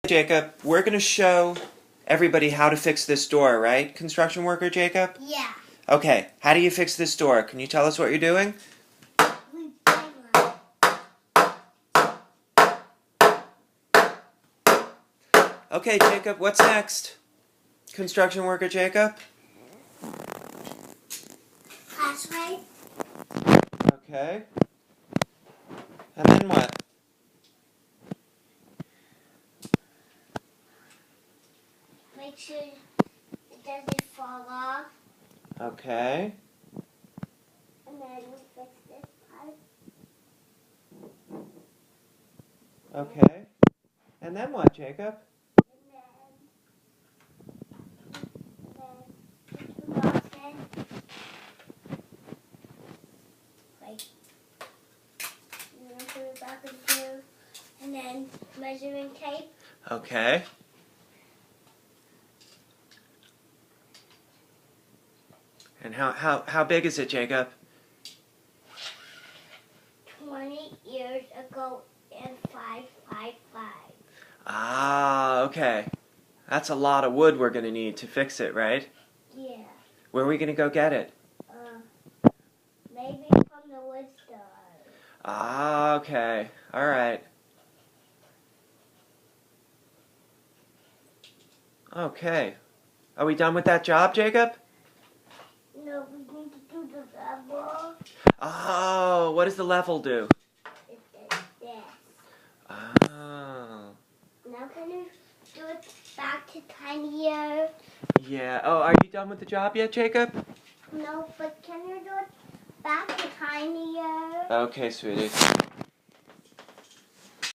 Jacob, we're going to show everybody how to fix this door, right? Construction worker Jacob? Yeah. Okay, how do you fix this door? Can you tell us what you're doing? We bang on it. Okay, Jacob, what's next? Construction worker Jacob? Password. Okay. And then what? Make sure it doesn't fall off. Okay. And then we fix this part. Okay. And then what, Jacob? And then put the box in. Like, and then put it back into, and then measuring tape. Okay. And how big is it, Jacob? 20 years ago and 555. Ah, okay. That's a lot of wood we're going to need to fix it, right? Yeah. Where are we going to go get it? Maybe from the wood store. Ah, okay. All right. Okay. Are we done with that job, Jacob? No, we need to do the level. Oh, what does the level do? It does this. Oh. Now can you do it back to tinier? Yeah. Oh, are you done with the job yet, Jacob? No, but can you do it back to tinier? Okay, sweetie.